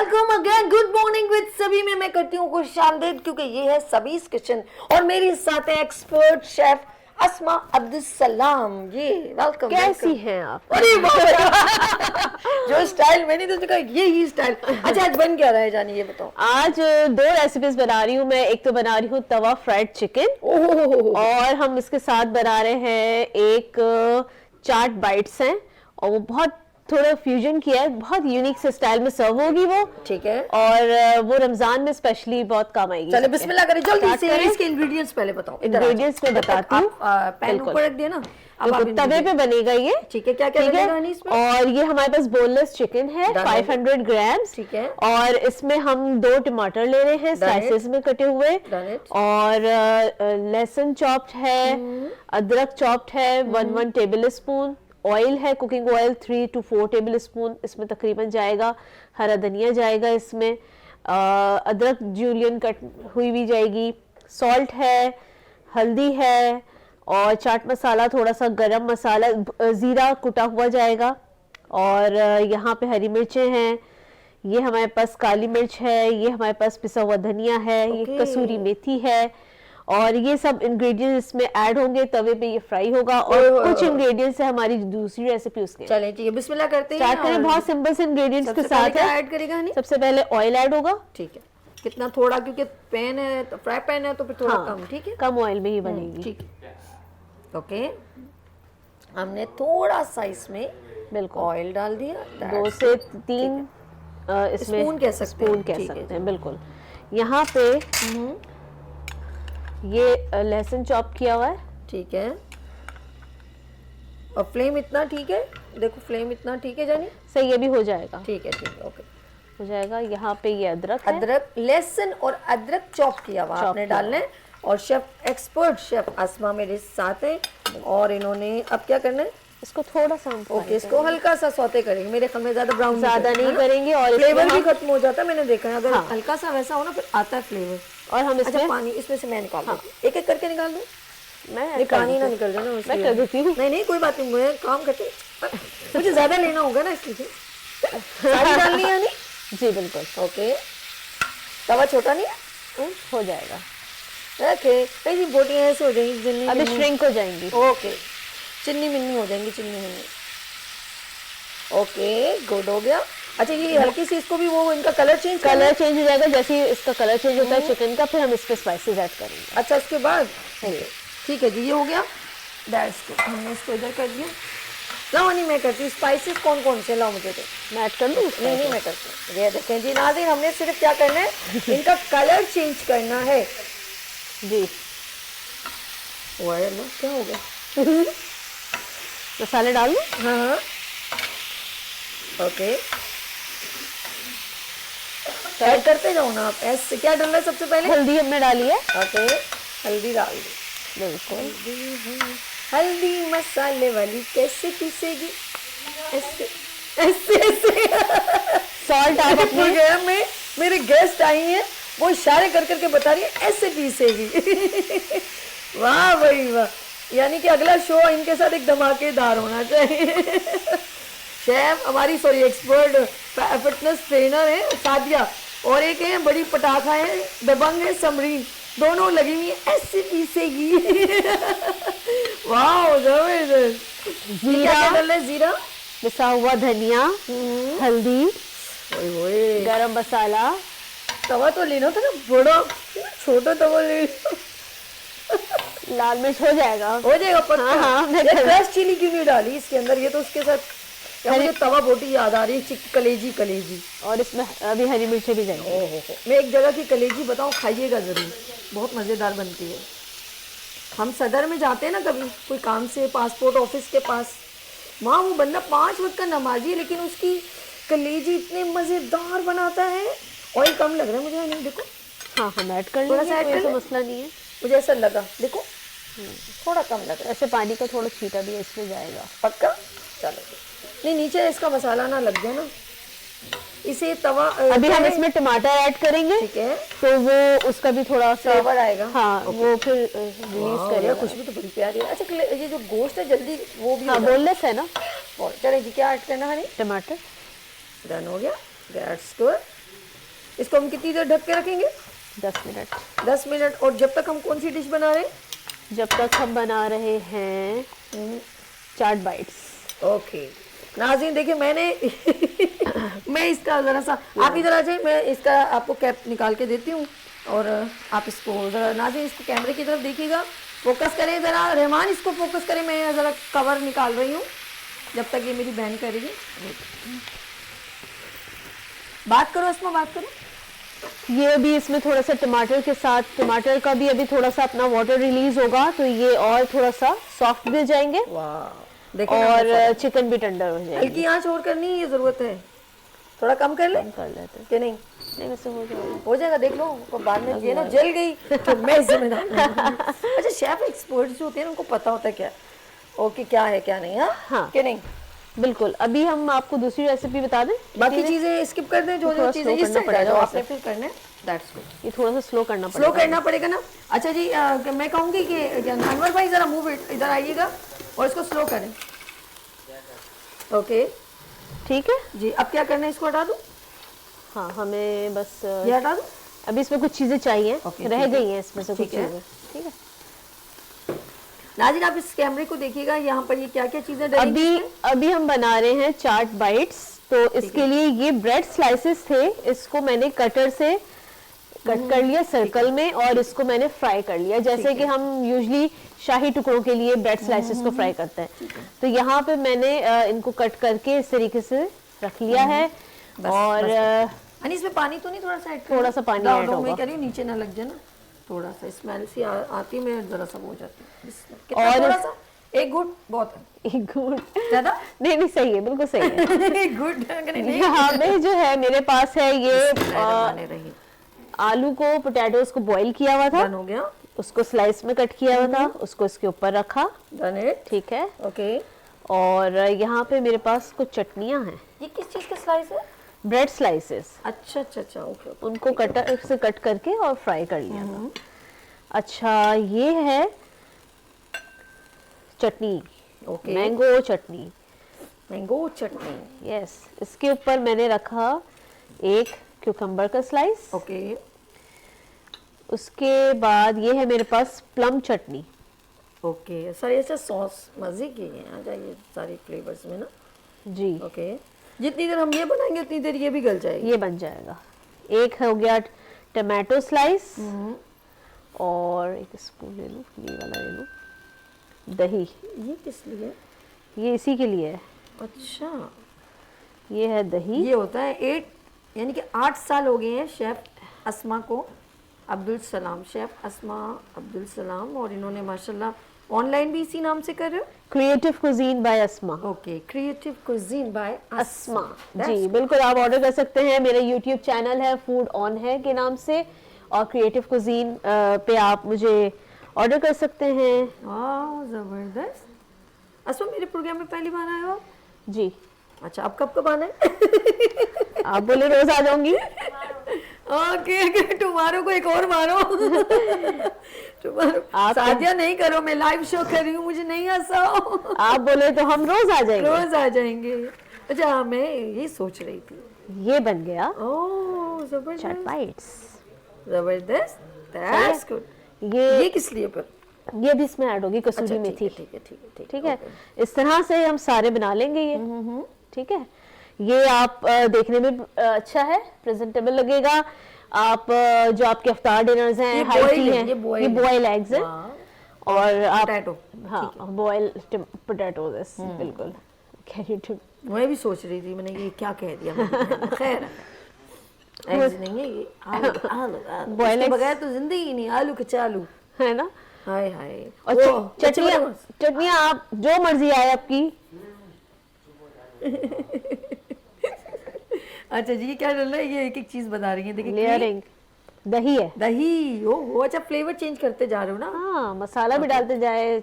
Welcome again, good morning with सभी में मैं करती हूँ खुशामदीद क्योंकि ये है सबीज किचन और मेरे साथ है एक्सपर्ट शेफ अस्मा अब्दुल सलाम। ये वेलकम। कैसी हैं आप? अरे जो स्टाइल मैंने तो कहा यही स्टाइल। अच्छा आज बन क्या रहा है जानी, ये बताओ। आज दो रेसिपीज बना रही हूँ मैं। एक तो बना रही हूँ तवा फ्राइड चिकन और हम इसके साथ बना रहे हैं एक चाट बाइट्स हैं और वो बहुत थोड़ा फ्यूजन किया है, बहुत यूनिक से स्टाइल में सर्व होगी वो। ठीक है। और वो रमजान में स्पेशली बहुत काम आएगी। चलो बिस्मिल्लाह करें जल्दी से। इसके इंग्रेडिएंट्स पहले बताओ। इंग्रेडिएंट्स में बताती हूँ। पैन ऊपर रख दिया ना, अब आप तवे पे बनेगा ये। ठीक है, क्या क्या लगेगा इसमें? और ये हमारे पास बोनलेस चिकन है 500 ग्राम्स। ठीक है। और इसमें हम 2 टमाटर ले रहे हैं स्लाइसेस में कटे हुए। और लहसुन चॉप्ड है, अदरक चॉप्ड है 1 टेबल स्पून। ऑयल है cooking oil 3 to 4 table spoon इसमें तकरीबन जाएगा। हरा धनिया जाएगा इसमें। अदरक जूलियन कट हुई भी जाएगी। सॉल्ट है, हल्दी है और चाट मसाला, थोड़ा सा गरम मसाला, ज़ीरा कुटा हुआ जाएगा। और यहाँ पे हरी मिर्चें हैं, ये हमारे पास काली मिर्च है, ये हमारे पास पिसा हुआ धनिया है, ये कसूरी मेथी है। और ये सब इंग्रेडिएंट्स इसमें ऐड होंगे, तवे पे ये फ्राई होगा। और कुछ इंग्रेडिएंट्स है हमारी दूसरी रेसिपी उसके। चलें ठीक है, बिस्मिल्लाह करते हैं। स्टार्ट करें। बहुत सिंपल से इंग्रेडिएंट्स के साथ है। ऐड करेगा हनी? सबसे पहले ऑयल ऐड होगा। ठीक है। कितना? थोड़ा, क्योंकि पैन है तो फ्राई पैन है तो फिर थोड़ा कम। ठीक है, कम ऑयल में ही बनेगी। ठीक है, ओके। हमने थोड़ा सा इसमें बिल्कुल ऑयल डाल दिया। 2 से 3 इसमें स्पून कह सकते हैं। बिल्कुल। यहाँ पे ये लहसुन चॉप किया हुआ है। ठीक है। और फ्लेम इतना ठीक है, देखो फ्लेम इतना ठीक है जानी? सही, ये भी हो जाएगा। ठीक है, ठीक है, ओके, हो जाएगा। यहाँ पे ये अदरक लहसुन और अदरक चॉप किया हुआ आपने डालना है। और शेफ एक्सपर्ट शेफ अस्मा मेरे साथ हैं और इन्होंने अब क्या करना है? इसको थोड़ा सा ओके, इसको हल्का सा सौते करेंगे। मेरे ख्याल में ज्यादा ब्राउन नहीं करेंगे और फ्लेवर भी खत्म हो जाता है, मैंने देखा है। अगर हल्का सा वैसा हो ना फिर आता है फ्लेवर। और हम इसमें पानी इसमें से मैं निकाल दूँ, एक एक करके निकाल दूँ। मैं पानी ना निकल जाए ना, मैं कर देती हूँ। नहीं कोई बात नहीं, मैं काम करते मुझे ज्यादा लेना होगा ना इसलिए। सारी डालनी है नहीं? जी बिल्कुल। ओके, तवा छोटा नहीं है? हो जाएगा। ओके, ऐसी बोटियां ऐसे हो जाएंगी, अभी श्रिंक हो जाएंगी। ओके, चिन्नी मिन्नी हो जाएंगी, चिन्नी मिन्नी। ओके, गुड हो गया। अच्छा, ये हल्की सी इसको भी वो इनका कलर चेंज हो जाएगा। जैसे ही इसका कलर चेंज होता है चिकन का, फिर हम इस पे स्पाइसेस ऐड करेंगे। अच्छा, उसके बाद ठीक है जी, ये हो गया। हमने इसको इधर कर दिया। लाओ नहीं, मैं करती हूँ। स्पाइसेस कौन कौन से लाओ मुझे? तो मैं ऐड कर दूँ? नहीं मैं करती हूँ। ये देखें जी नाज़रीन, हमने सिर्फ क्या करना है, इनका कलर चेंज करना है जी। क्या हो गया? मसाले डाल दूँ? हाँ, ओके, ऐड करते जाओ ना आप। ऐसे क्या डालना है सबसे पहले? हल्दी हमने डाली है। ओके, हल्दी डाल दी। बिल्कुल। हल्दी मसाले वाली कैसे पीसेगी? ऐसे ऐसे ऐसे। सॉल्ट आप अपने प्रोग्राम में मेरे गेस्ट आई हैं, वो इशारे कर करके बता रही है ऐसे पीसेगी। वाह भाई वाह, यानी कि अगला शो इनके साथ एक धमाकेदार होना चाहिए। शेफ हमारी, सॉरी, एक्सपर्ट फिटनेस ट्रेनर है सादिया, और एक है बड़ी पटाखा है, दबंग है समरीन, दोनों लगी हुई ऐसे पीसेगी। वाह जबरदस्त। जीरा, जीरा, पिसा हुआ धनिया, हल्दी, गरम मसाला। तवा तो लेना था ना बड़ा, छोटा तवा ले। लाल मिर्च हो जाएगा पक्का। हाँ, क्रश चिली क्यों नहीं डाली इसके अंदर? ये तो उसके साथ मुझे तवा बोटी याद आ रही है, कलेजी। और इसमें अभी हरी मिर्चें भी जाएंगी। मैं एक जगह की कलेजी बताऊं, खाइएगा जरूर, बहुत मजेदार बनती है। हम सदर में जाते हैं ना कभी कोई काम से, पासपोर्ट ऑफिस के पास, वहाँ वो बंदा 5 वक्त का नमाजी है, लेकिन उसकी कलेजी इतने मजेदार बनाता है। ऑयल कम लग रहा है मुझे, नहीं देखो। हाँ, हम ऐड कर लेंगे, कोई मसला नहीं है। मुझे ऐसा लगा, देखो थोड़ा कम लग रहा है। ऐसे पानी का थोड़ा छींटा भी इसमें जाएगा। पक्का? चलो, नहीं नीचे इसका मसाला ना लग जाए ना, इसे तवा। अभी हम इसमें टमाटर ऐड करेंगे, ठीक है, तो वो उसका भी थोड़ा सा फ्लेवर आएगा। हाँ, वो फिर रिलीज करेगा। खुशबू तो बड़ी प्यारी है। अच्छा, ये जो गोश्त है जल्दी वो भी बोनलेस है ना। चले जी, क्या ऐड करना है? टमाटर। डन हो गया, दैट्स गुड। इसको हम कितनी देर ढक के रखेंगे? 10 मिनट। 10 मिनट। और जब तक हम कौन सी डिश बना रहे हैं? जब तक हम बना रहे हैं चाट बाइट्स। ओके नाज़रीन देखिए मैंने मैं इसका ज़रा सा, आप इधर आ जाइए, मैं इसका आपको कैप निकाल के देती हूँ और आप इसको ज़रा नाज़रीन इसको कैमरे की तरफ देखिएगा, फोकस करें ज़रा, रहमान इसको फोकस करें, मैं ज़रा कवर निकाल रही हूँ जब तक ये मेरी बहन करेगी। बात करो अस्मा, बात करो। ये अभी इसमें थोड़ा सा टमाटर के साथ, टमाटर का भी अभी थोड़ा सा अपना वाटर रिलीज होगा तो ये और थोड़ा सा सॉफ्ट भी हो जाएंगे। वाह देखिए और चिकन भी टेंडर हो जाएगा। हल्की आंच और करनी है, ये ज़रूरत है, थोड़ा कम कर ले, कर लेते हैं। कि नहीं? नहीं वैसे हो जाएगा, हो जाएगा, देख लो तो बाद में ये ना जल गई तो मैं जिम्मेदार नहीं। अच्छा शेफ एक्सपर्ट्स जो होते हैं उनको पता होता है क्या ओके क्या है क्या नहीं। हाँ कि नहीं? बिल्कुल। अभी हम आपको दूसरी रेसिपी बता दें, बाकी चीजें स्किप कर दें, जो जो चीजें इस साइड आ जाओ, आपने फिर करना है दैट्स गुड। ये थोड़ा सा स्लो करना स्लो करना पड़ेगा ना। अच्छा जी मैं कहूँगी कि अनवर भाई जरा मूव इधर आइएगा और इसको स्लो करें। ओके ठीक है जी। अब क्या करना है, इसको हटा दूँ? हाँ हमें बस ये हटा दूँ? अभी इसमें कुछ चीजें चाहिए, Okay, रह ठीक है। गई हैं इसमें से कुछ ठीक है। चीजें। ठीक है नाज़रीन आप इस कैमरे को देखिएगा, यहाँ पर ये क्या क्या चीजें डली अभी हम बना रहे हैं चाट बाइट्स। तो इसके लिए ये ब्रेड स्लाइसेस थे, इसको मैंने कटर से कट कर लिया सर्कल में और इसको मैंने फ्राई कर लिया, जैसे कि हम यूजुअली शाही टुकड़ों के लिए ब्रेड स्लाइसेस को फ्राई करते हैं। तो यहाँ पे मैंने इनको कट करके इस तरीके से रख लिया है। और इसमें पानी तो नहीं, थोड़ा सा थोड़ा सा पानी ऐड होगा, मैं कह रही हूँ नीचे ना लग जाए ना, थोड़ा सा स्मेल सी आती, मैं जरा सा हो जाती है। और थोड़ा सा, एक गुड बहुत है। एक गुड ज्यादा नहीं सही है, बिल्कुल सही है। गुड यहाँ पे जो है मेरे पास है ये रही आलू को, पोटैटोज को बॉईल किया हुआ था, डन हो गया, उसको स्लाइस में कट किया हुआ था, उसको इसके ऊपर रखा। Done it. ठीक है ओके। और यहाँ पे मेरे पास कुछ चटनियाँ हैं। ये किस चीज का स्लाइस है? Bread slices. अच्छा अच्छा अच्छा ओके। उनको कटर से कट करके और फ्राई कर लिया था। अच्छा ये है चटनी, ओके। मैंगो चटनी। मैंगो चटनी, यस। इसके ऊपर मैंने रखा एक क्यूकम्बर का स्लाइस। ओके। उसके बाद ये है मेरे पास प्लम चटनी। ओके सर ऐसा सॉस मजे की है, आ जाइए सारे फ्लेवर्स में ना जी। ओके। जितनी देर हम ये बनाएंगे उतनी देर ये भी गल जाएगी। ये बन जाएगा। एक हो गया टमाटो स्लाइस और एक स्पून ले लो, ये वाला ले लो, दही। ये किस लिए? ये इसी के लिए है। अच्छा ये है दही। ये होता है 8 यानी कि 8 साल हो गए हैं शेफ अस्मा को, अब्दुल सलाम, शेफ अस्मा अब्दुल सलाम, और इन्होंने माशाल्लाह ऑनलाइन भी इसी नाम से कर रहे हो? क्रिएटिव कुजीन बाय अस्मा। ओके क्रिएटिव कुजीन बाय अस्मा जी बिल्कुल। आप ऑर्डर कर सकते हैं, मेरा यूट्यूब चैनल है फूड ऑन है के नाम से, और क्रिएटिव कुजीन पे आप मुझे ऑर्डर कर सकते हैं। वाह जबरदस्त। अस्मा मेरे प्रोग्राम में पहली बार आए हो आप? जी। अच्छा अब कब आना है? आप बोले रोज आ जाऊंगी। ओके टुमारो को एक और मारो। टुमारो सादिया नहीं करो, मैं लाइव शो कर रही हूँ, मुझे नहीं हंसाओ। आप बोले तो हम रोज आ जाएंगे। रोज आ जाएंगे। अच्छा मैं ये सोच रही थी। ये बन गया ओह चाट जबरदस्त बाइट्स। जबरदस्त, दैट्स गुड। ये ये किस लिए पर? ये भी इसमें ऐड होगी कसूरी अच्छा, मेथी। ठीक है ठीक है ठीक है। इस तरह से हम सारे बना लेंगे ये। ठीक है। ये आप देखने में अच्छा है, प्रेजेंटेबल लगेगा। आप जो आपके अफ्तार डिनर्स हैं, हाई हैं, ये बॉयल एग्स हैं और आप पोटैटो, हाँ बॉयल पोटैटोज बिल्कुल। मैं भी सोच रही थी, मैंने ये क्या कह दिया मैंने। खैर एग्स नहीं है ये, आलू बॉयल के बगैर तो जिंदगी ही नहीं, आलू के चालू है ना। हाय हाय। और चटनियाँ आप जो मर्जी आए आपकी। अच्छा जी क्या डल रहा है? ये एक एक चीज बता रही है, देखिए लेयरिंग दही है। दही ओ अच्छा फ्लेवर चेंज करते जा रहे हो ना। हाँ मसाला भी डालते जाए,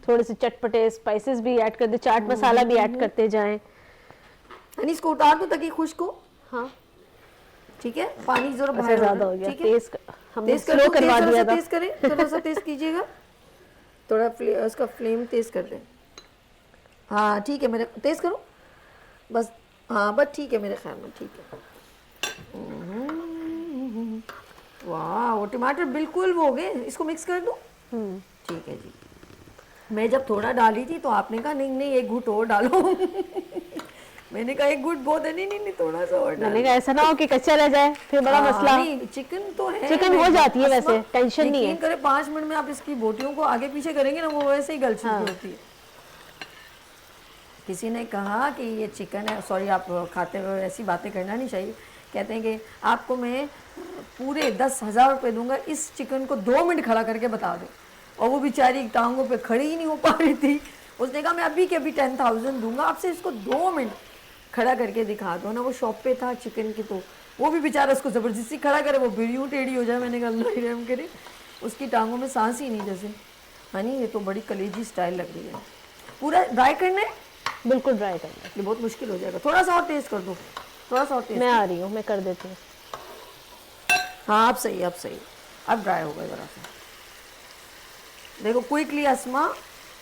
थोड़े से चटपटे स्पाइसेस भी ऐड करते, चाट मसाला भी ऐड करते जाएं। यानी इसको उतार दो ताकि खुश्क हो। हाँ ठीक है। पानी जरा अच्छा बाहर ज्यादा हो गया, तेज हमने तेज स्लो करवा दिया था। तेज करें, थोड़ा सा तेज कीजिएगा, थोड़ा उसका फ्लेम तेज कर दें। हाँ ठीक है, मेरे तेज करो बस। हाँ बस ठीक है मेरे ख्याल में ठीक है। वाह, वो टमाटर बिल्कुल वो हो गए, इसको मिक्स कर दूं? ठीक है जी। मैं जब थोड़ा डाली थी तो आपने कहा नहीं नहीं एक घूंट और डालो। मैंने कहा एक घूंट बहुत है, नहीं नहीं नहीं थोड़ा सा और मैंने डालो। कहा ऐसा ना हो कि कच्चा रह जाए, फिर बड़ा मसला। नहीं चिकन तो है, चिकन हो जाती है अस्मा, वैसे, टेंशन नहीं है। यकीन करें 5 मिनट में आप इसकी बोटियों को आगे पीछे करेंगे ना वो वैसे ही गल चुकी होती है। किसी ने कहा कि ये चिकन है, सॉरी आप खाते हुए ऐसी बातें करना नहीं चाहिए, कहते हैं कि आपको मैं पूरे 10,000 रुपये दूंगा इस चिकन को 2 मिनट खड़ा करके बता दो। और वो बेचारी टांगों पे खड़ी ही नहीं हो पा रही थी, उसने कहा मैं अभी के अभी 10,000 दूंगा, आपसे इसको 2 मिनट खड़ा करके दिखा दो ना। वो शॉप पे था चिकन की, तो वो भी बेचारा उसको ज़बरदस्ती खड़ा करे, वो बिल्ली टेढ़ी हो जाए। मैंने कहा अल्लाह ही रहम करे, उसकी टांगों में सांस ही नहीं जैसे। हनी ये तो बड़ी कलेजी स्टाइल लग रही है। पूरा ड्राई करना है, बिल्कुल ड्राई करना है। ये बहुत मुश्किल हो जाएगा। थोड़ा सा और टेस्ट कर दो, थोड़ा सा और टेस्ट। मैं आ रही हूँ, मैं कर देती हूँ। हाँ अब सही, अब सही, अब ड्राई हो गया ज़रा सा। देखो क्विकली अस्मा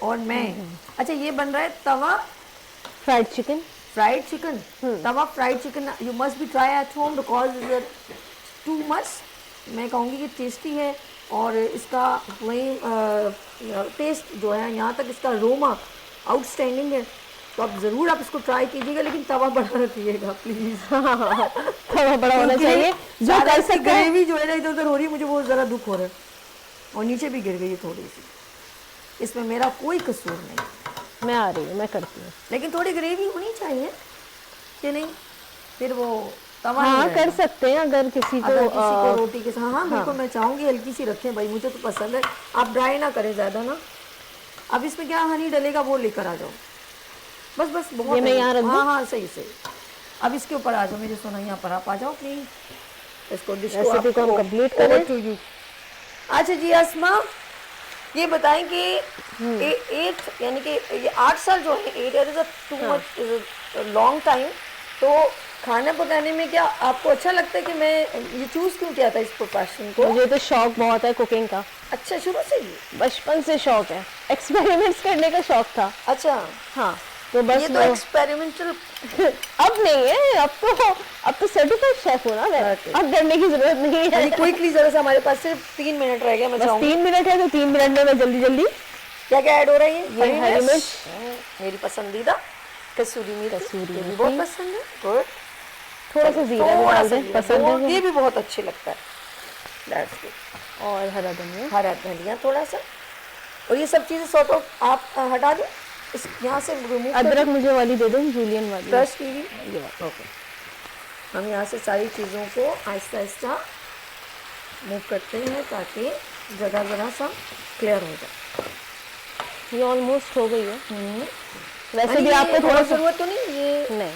और मैं। अच्छा ये बन रहा है तवा फ्राइड चिकन। फ्राइड चिकन, तवा fried chicken you must be try at home because too much. मैं कहूँगी कि टेस्टी है और इसका वही टेस्ट जो है यहाँ तक इसका अरोमा आउटस्टैंडिंग है। तो आप ज़रूर आप इसको ट्राई कीजिएगा, लेकिन तवा बड़ा रखिएगा प्लीज़। थोड़ा बड़ा होना चाहिए। जो कर सकते हैं। ग्रेवी जो है ना इधर उधर हो रही है, मुझे बहुत ज़रा दुख हो रहा है और नीचे भी गिर गई है थोड़ी सी, इसमें मेरा कोई कसूर नहीं। मैं आ रही हूँ, मैं करती हूँ। लेकिन थोड़ी ग्रेवी होनी चाहिए कि नहीं, फिर वो तवा हाँ नहीं कर रहेगा। सकते हैं अगर किसी को, अगर किसी को रोटी के साथ, हाँ बिल्कुल मैं चाहूँगी हल्की सी रखें भाई, मुझे तो पसंद है। आप ड्राई ना करें ज़्यादा ना। अब इसमें क्या हनी डलेगा वो लेकर आ जाओ, बस बस बहुत ये मैं है। यहाँ रख दूँ? हाँ हाँ सही सही। अब इसके ऊपर आ जाओ मेरे सोना, यहाँ पर आप आ जाओ प्लीज। इसको डिश को रेसिपी को हम आपको कंप्लीट over करें। to you। अच्छा जी अस्मा, ये बताएं कि 8 यानी कि ये 8 साल जो है, 8 is too much, is long time. तो खाना पकाने में क्या आपको अच्छा लगता है कि मैं ये चूज़ क्यों किया था इस प्रोफेशन को? मुझे तो शौक बहुत है कुकिंग का, अच्छा शुरू से ही? बचपन से शौक है, एक्सपेरिमेंट्स करने का शौक था। अच्छा हाँ तो बस ये तो एक्सपेरिमेंटल अब नहीं है, अब तो सर्टिफाइड शेफ हूँ ना मैं। Okay. अब डरने की जरूरत नहीं है। यानी क्विकली जरा सा, हमारे पास सिर्फ 3 मिनट रह गए। मैं बस चाहूँगी 3 मिनट है, तो 3 मिनट में मैं जल्दी जल्दी। क्या क्या ऐड हो रहा है? ये हरी मिर्च, मेरी पसंदीदा कसूरी मिर्च, कसूरी ये भी मेथी। बहुत पसंद है। गुड। थोड़ा सा जीरा भी थोड़ा डाल सा दें, जीरा, पसंद है ये भी बहुत अच्छे लगता है। That's good। और हरा धनिया। हरा धनिया थोड़ा सा, और ये सब चीज़ें सॉर्ट ऑफ आप हटा दो, इस यहाँ से रिमूव कर अदरक मुझे वाली दे दो, जूलियन वाली। क्रश की हुई। ओके, हम यहाँ से सारी चीज़ों को आहिस्ता आहिस्ता मूव करते हैं ताकि जगह जगह सा क्लियर हो जाए। ये ऑलमोस्ट हो गई है। वैसे भी यानी आपको ये थोड़ा और सा ज़रूरत तो नहीं, ये नहीं,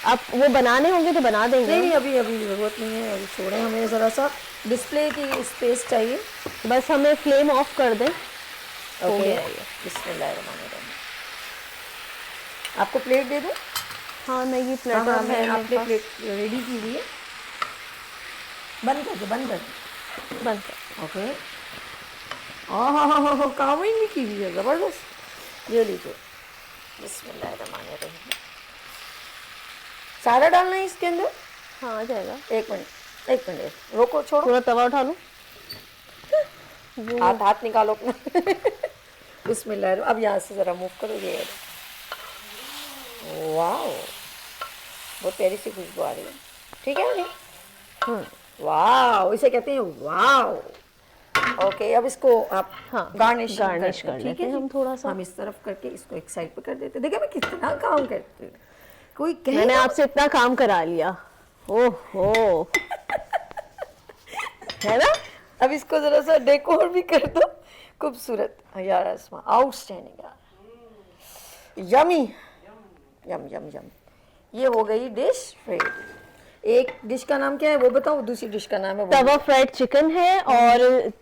आप वो बनाने होंगे तो बना देंगे। नहीं अभी अभी ज़रूरत नहीं है, अभी छोड़ें। हमें ज़रा सा डिस्प्ले की स्पेस चाहिए। बस हमें फ्लेम ऑफ कर दें। ओके, गया ये। बिस्मिल्लाहिर्रहमानिर्रहीम। आपको प्लेट दे दूँ? हाँ नहीं, ये हाँ प्लेट हाँ, है मैं मेरे आपने पास। प्लेट रेडी की हुई है। बंद कर दो, बंद कर दो। बंद कर। ओके। हाँ काम ही नहीं की हुई है, ज़बरदस्त। ये लीजिए, बिस्मिल्लाहिर्रहमानिर्रहीम। सारा डालना है इसके अंदर? हाँ आ जाएगा। एक मिनट रोको, छोड़ो। थोड़ा तवा उठा लूँ। हाथ निकालो अपना। बिस्मिल्लाह। अब यहाँ से ज़रा मूव करो। ये वाओ, बहुत प्यारी सी खुशबू आ रही है। ठीक है नहीं? वाओ, इसे कहते हैं वाओ। ओके, अब इसको आप हाँ, गार्निश कर ठीक लेते है हैं हम थोड़ा सा। हम इस तरफ करके इसको एक साइड पे कर देते हैं। देखिए मैं कितना काम करती हूँ, कोई कहे मैंने ना। आपसे इतना काम करा लिया। ओहो है ना? अब इसको जरा सा डेकोर भी कर दो, खूबसूरत यार। अस्मा आउटस्टैंडिंग यार, यमी यम यम यम। ये हो गई डिश रेडी। एक डिश का नाम क्या है वो बताओ, दूसरी डिश का नाम है वो। तवा फ्राइड चिकन है और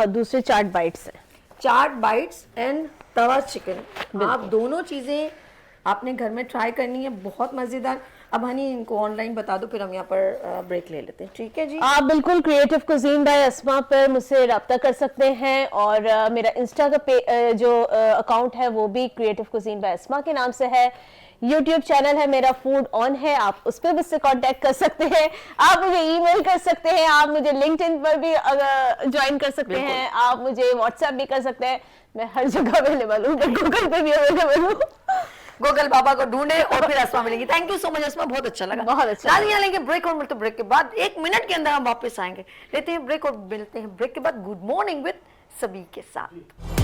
दूसरे चाट बाइट्स हैं। चाट बाइट्स एंड तवा चिकन। आप दोनों चीज़ें आपने घर में ट्राई करनी है, बहुत मज़ेदार। अब हनी इनको ऑनलाइन बता दो, फिर हम यहाँ पर ब्रेक ले लेते हैं, ठीक है जी। आप बिल्कुल क्रिएटिव कुजीन बाय अस्मा पर मुझसे रब्ता कर सकते हैं, और मेरा इंस्टा का जो अकाउंट है वो भी क्रिएटिव कुजीन बाय अस्मा के नाम से है। यूट्यूब चैनल है मेरा फूड ऑन है, आप उस पर मुझसे कांटेक्ट कर सकते हैं, आप मुझे ईमेल कर सकते हैं, आप मुझे लिंक्डइन पर भी ज्वाइन कर सकते हैं, आप मुझे व्हाट्सएप भी कर सकते हैं, मैं हर जगह अवेलेबल हूँ, मैं गूगल पे भी अवेलेबल हूँ। गूगल बाबा को ढूंढे और फिर अस्मा मिलेंगी। थैंक यू सो मच अस्मा, बहुत अच्छा लगा। बहुत अच्छा। नाज़रीन लेंगे ब्रेक, और मिलते ब्रेक के बाद 1 मिनट के अंदर हम वापस आएंगे। लेते हैं ब्रेक और मिलते हैं ब्रेक के बाद गुड मॉर्निंग विद सभी के साथ।